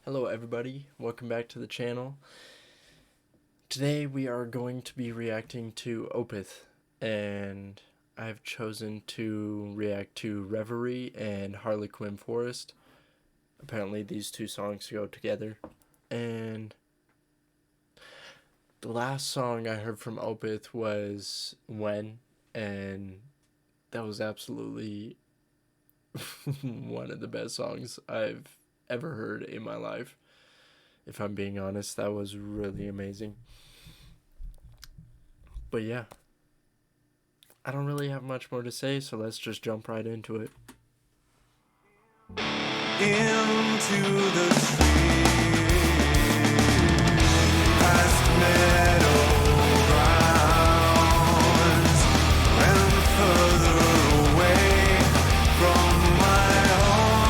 Hello everybody, welcome back to the channel. Today we are going to be reacting to Opeth, and I've chosen to react to Reverie and Harlequin Forest. Apparently these two songs go together, and the last song I heard from Opeth was When, and that was absolutely one of the best songs I've ever heard in my life. If I'm being honest, that was really amazing. But yeah, I don't really have much more to say, so let's just jump right into it. Into the street, past meadow grounds, and further away from my home.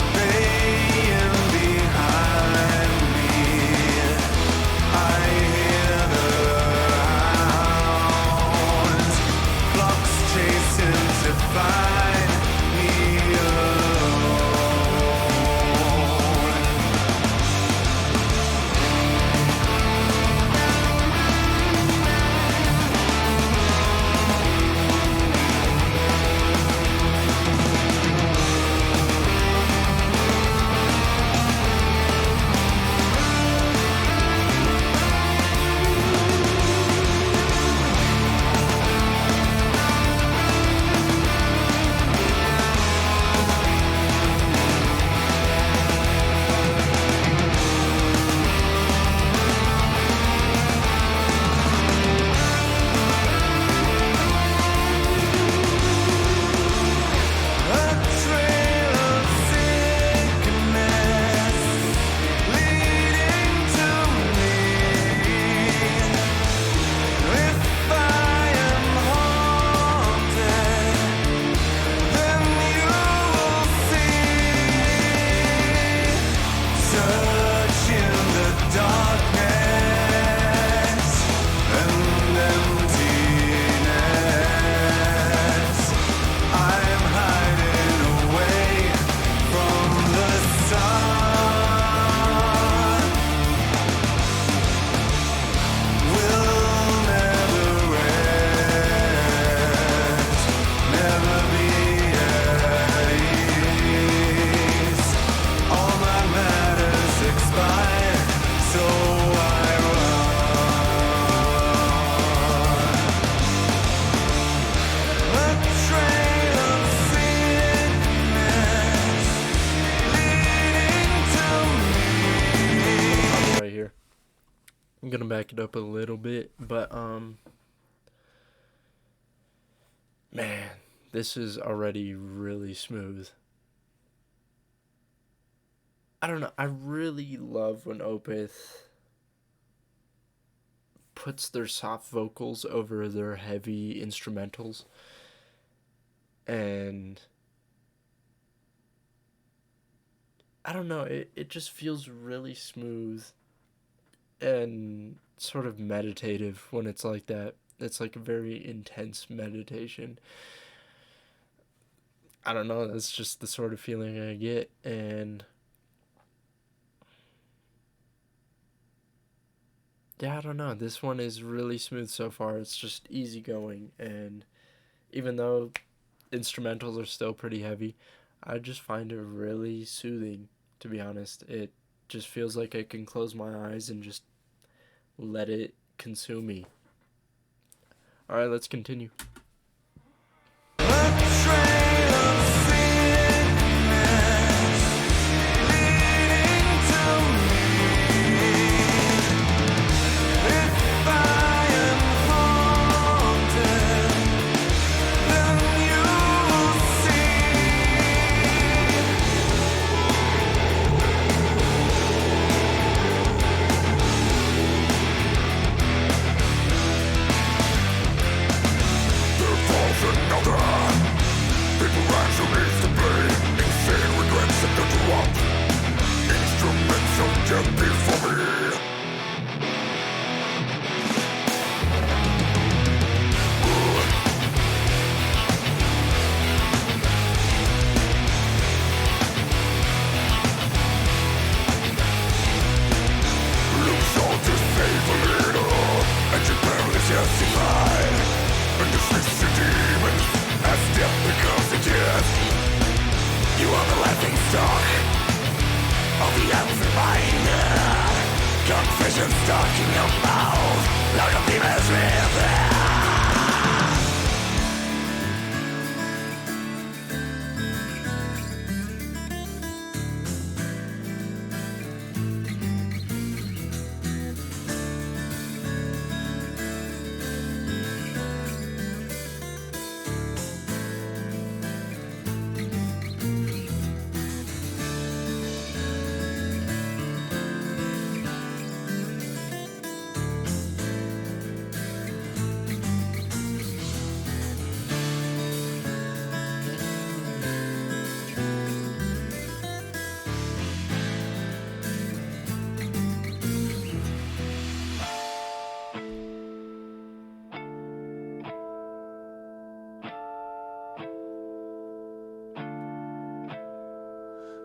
Baying behind me, I hear the hounds, flocks chasing to find me alone. A trail of sickness leading to me. If I am haunted, then you will see. Search in the darkness and emptiness. I'm hiding away from the sun. We'll never rest, never be at ease. All my matters expire, so I run. A trail of sickness leading to me. Right here. I'm gonna back it up a little bit, but man, this is already really smooth. I don't know, I really love when Opeth puts their soft vocals over their heavy instrumentals, and I don't know, it just feels really smooth and sort of meditative when it's like that. It's like a very intense meditation. I don't know, that's just the sort of feeling I get, and yeah, I don't know, this one is really smooth so far. It's just easygoing, and even though instrumentals are still pretty heavy, I just find it really soothing, to be honest. It just feels like I can close my eyes and just let it consume me. Alright, let's continue. A trail of sickness leading to me. If I am haunted, then you will see. There falls another. People rise who needs to play. Insane regrets and to drop. Instruments of death before me. everything stuck. All the ends in my ear. Confusion stuck in your mouth. Like a demon's river.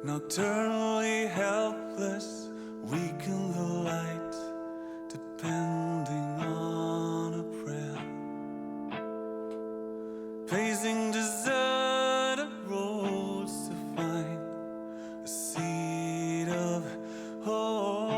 Nocturnally helpless, weak in the light, depending on a prayer. Pacing deserted roads to find a seed of hope.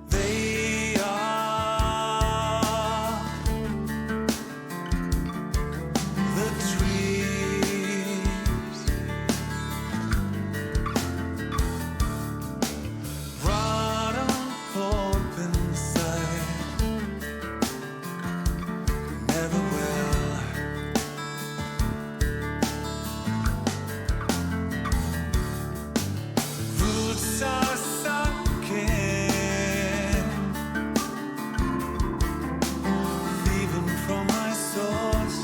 They are the trees, rotten hope inside, never will. Roots are sunken, leaving from my source.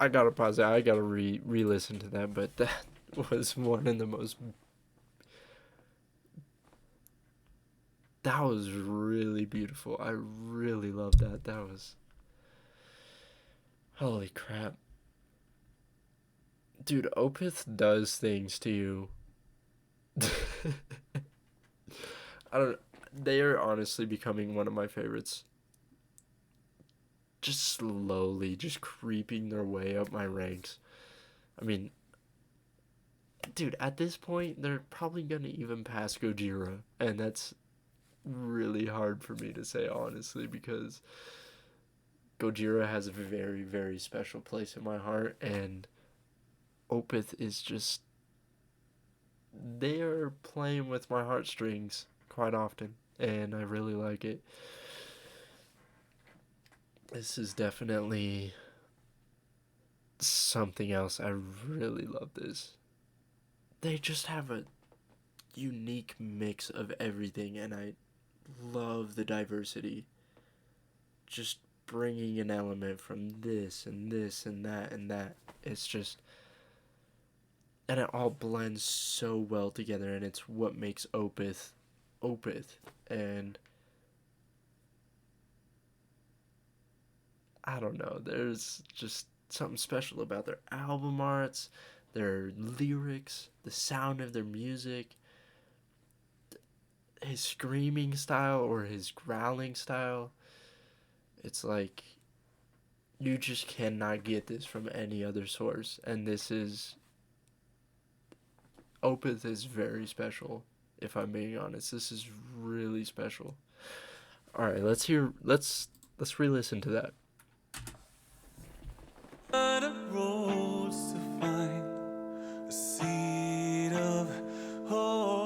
I gotta pause that. I gotta re-listen to that, but that was one of the most. That was really beautiful. I really love that. That was. Holy crap. Dude, Opeth does things to you. I don't. They are honestly becoming one of my favorites. Just slowly, just creeping their way up my ranks. I mean, dude, at this point, they're probably gonna even pass Gojira, and that's really hard for me to say, honestly, because Gojira has a very, very special place in my heart, and Opeth is just. They are playing with my heartstrings quite often, and I really like it. This is definitely something else. I really love this. They just have a unique mix of everything, and I love the diversity. Just bringing an element from this and this and that and that. It's just. And it all blends so well together, and it's what makes Opeth Opeth. And I don't know, there's just something special about their album arts, their lyrics, the sound of their music, his screaming style or his growling style. It's like you just cannot get this from any other source, and this is. Opeth is very special, if I'm being honest. This is really special. Alright, let's re-listen to that. The roads to find a seed of hope.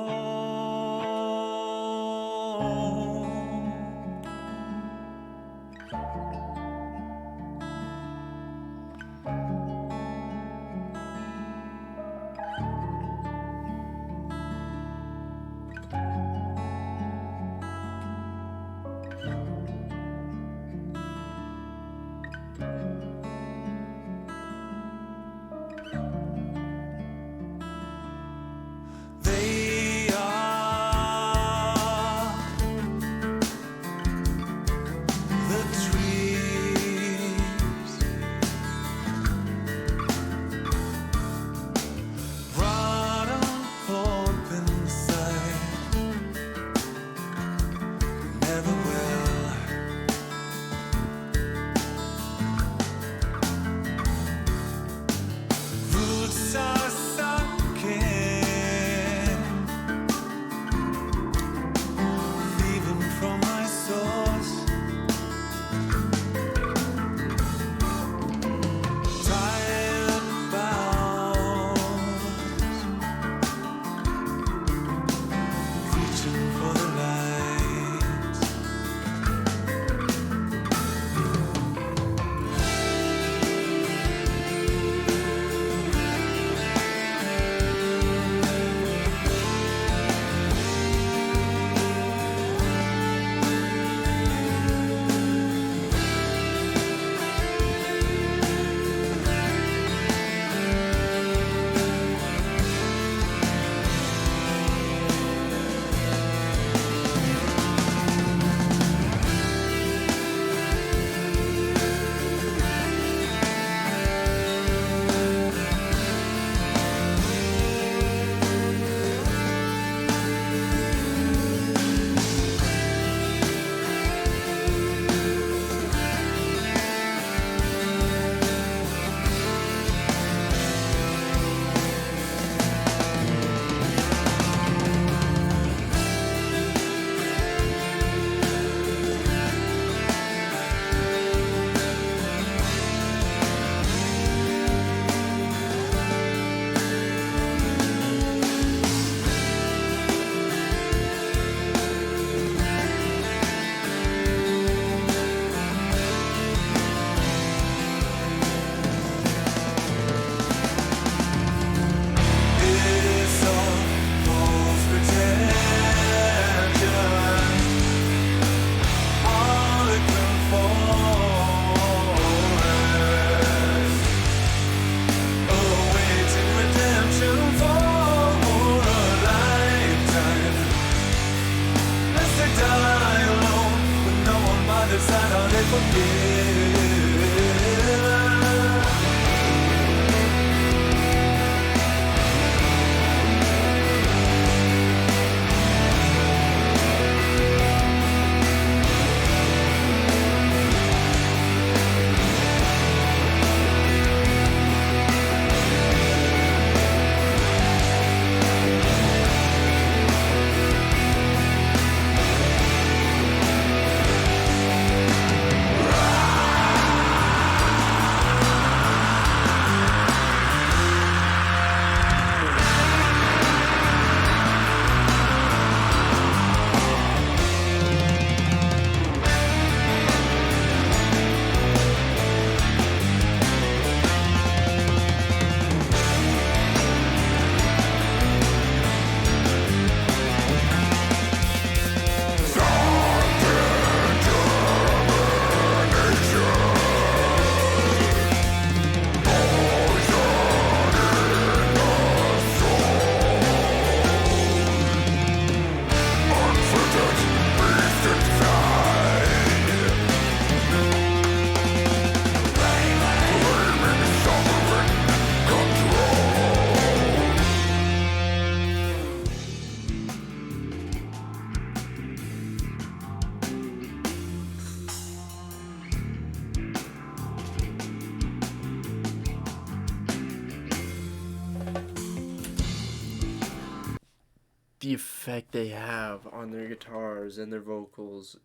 the effect they have on their guitars and their vocals.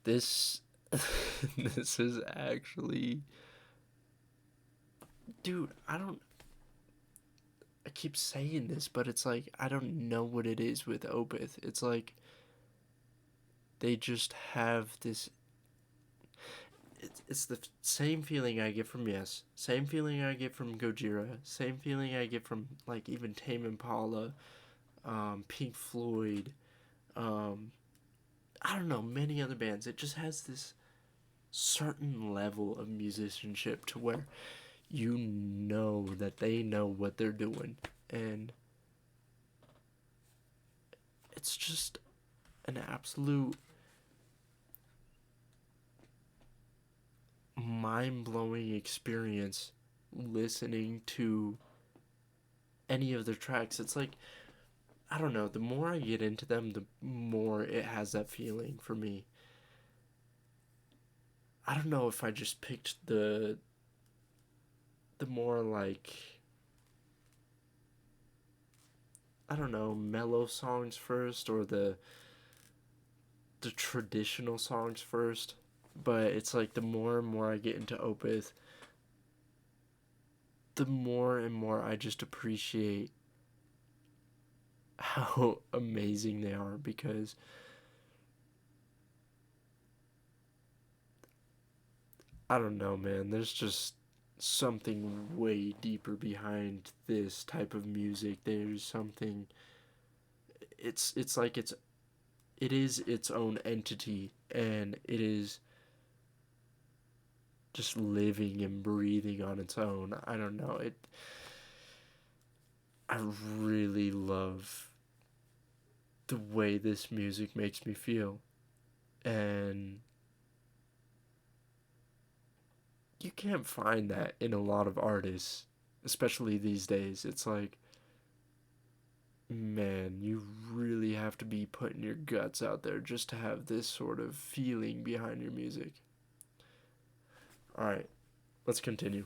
This this is actually, dude, I keep saying this, but it's like I don't know what it is with Opeth. It's like they just have this. It's the same feeling I get from Yes, same feeling I get from Gojira, same feeling I get from like even Tame Impala, Pink Floyd, I don't know, many other bands. It just has this certain level of musicianship to where you know that they know what they're doing, and it's just an absolute mind-blowing experience listening to any of their tracks. It's like, I don't know, the more I get into them, the more it has that feeling for me. I don't know if I just picked the more like, I don't know, mellow songs first or the traditional songs first, but it's like the more and more I get into Opeth, the more and more I just appreciate how amazing they are, because I don't know, man, there's just something way deeper behind this type of music. There's something, it's like it is its own entity, and it is just living and breathing on its own. I don't know, I really love the way this music makes me feel. And you can't find that in a lot of artists, especially these days. It's like, man, you really have to be putting your guts out there just to have this sort of feeling behind your music. Alright, let's continue.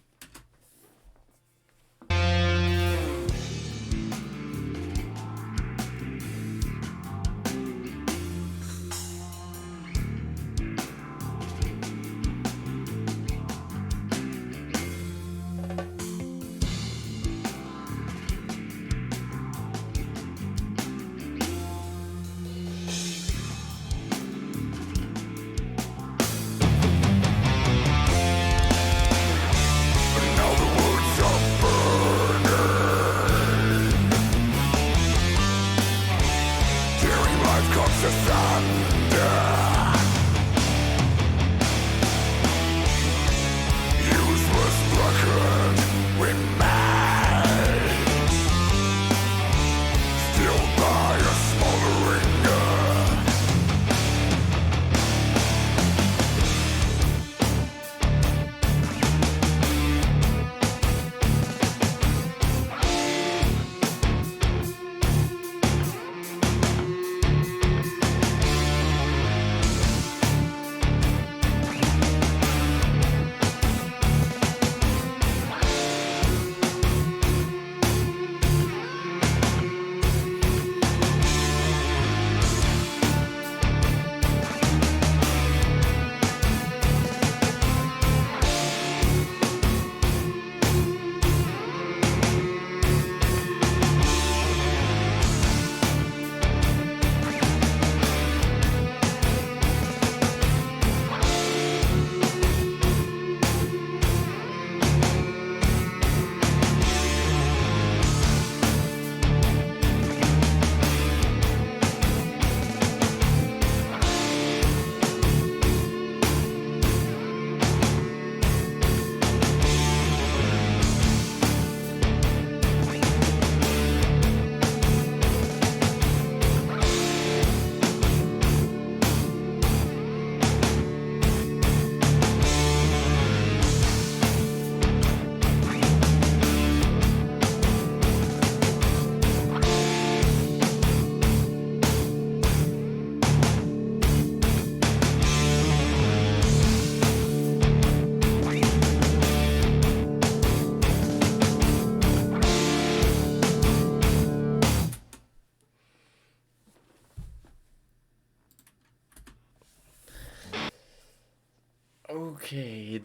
Okay.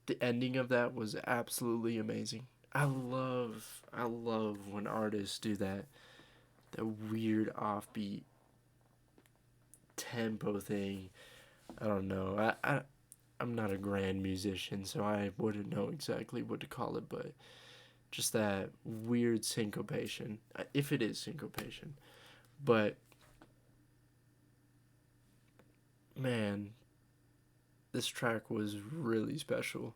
The ending of that was absolutely amazing. I love when artists do that. The weird offbeat tempo thing. I don't know. I'm not a grand musician, so I wouldn't know exactly what to call it, but just that weird syncopation, if it is syncopation. But man, this track was really special.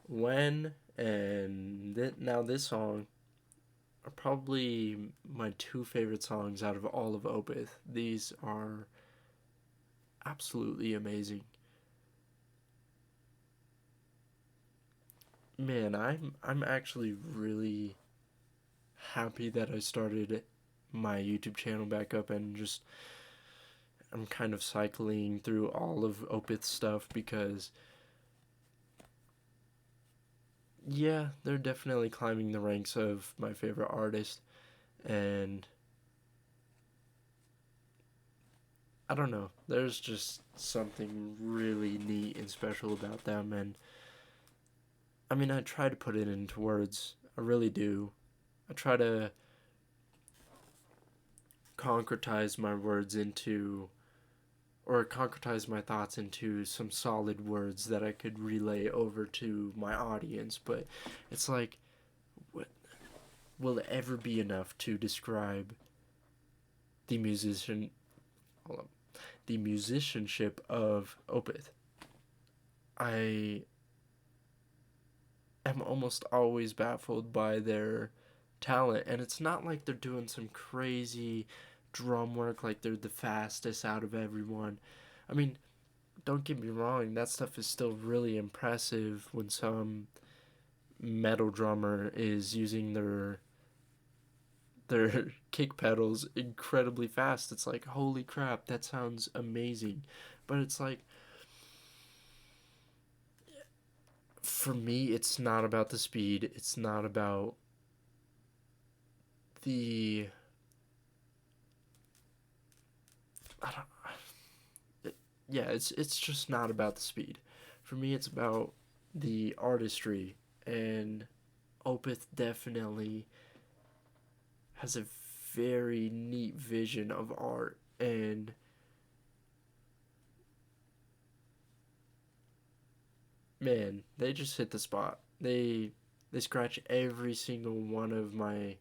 When and now this song are probably my two favorite songs out of all of Opeth. These are absolutely amazing. Man, I'm actually really happy that I started my YouTube channel back up and just I'm kind of cycling through all of Opeth's stuff because yeah, they're definitely climbing the ranks of my favorite artist and I don't know. There's just something really neat and special about them and I mean, I try to put it into words. I really do. I try to concretize my words into or concretize my thoughts into some solid words that I could relay over to my audience, but it's like what will it ever be enough to describe the musician hold on, the musicianship of Opeth? I am almost always baffled by their talent, and it's not like they're doing some crazy drum work like they're the fastest out of everyone. I mean, don't get me wrong, that stuff is still really impressive when some metal drummer is using their kick pedals incredibly fast. It's like, holy crap, that sounds amazing. But it's like for me, it's not about the speed. It's not about the I don't yeah, it's just not about the speed. For me, it's about the artistry, and Opeth definitely has a very neat vision of art, and man, they just hit the spot. They scratch every single one of my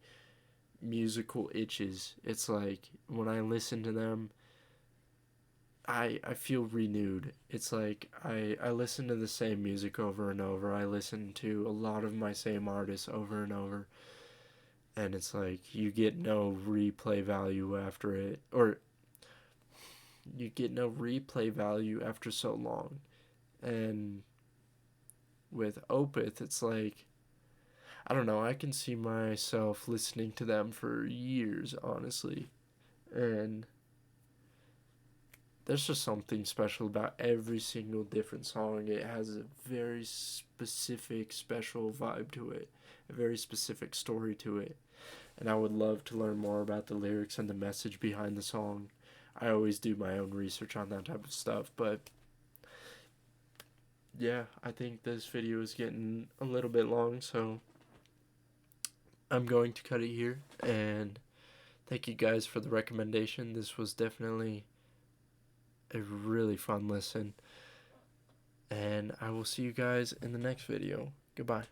musical itches. It's like when I listen to them, I feel renewed. It's like I listen to the same music over and over. I listen to a lot of my same artists over and over. And it's like you get no replay value after it. Or you get no replay value after so long. And with Opeth, it's like, I don't know, I can see myself listening to them for years, honestly. And there's just something special about every single different song. It has a very specific, special vibe to it, a very specific story to it. And I would love to learn more about the lyrics and the message behind the song. I always do my own research on that type of stuff, but yeah, I think this video is getting a little bit long, so I'm going to cut it here. And thank you guys for the recommendation. This was definitely a really fun listen. And I will see you guys in the next video. Goodbye.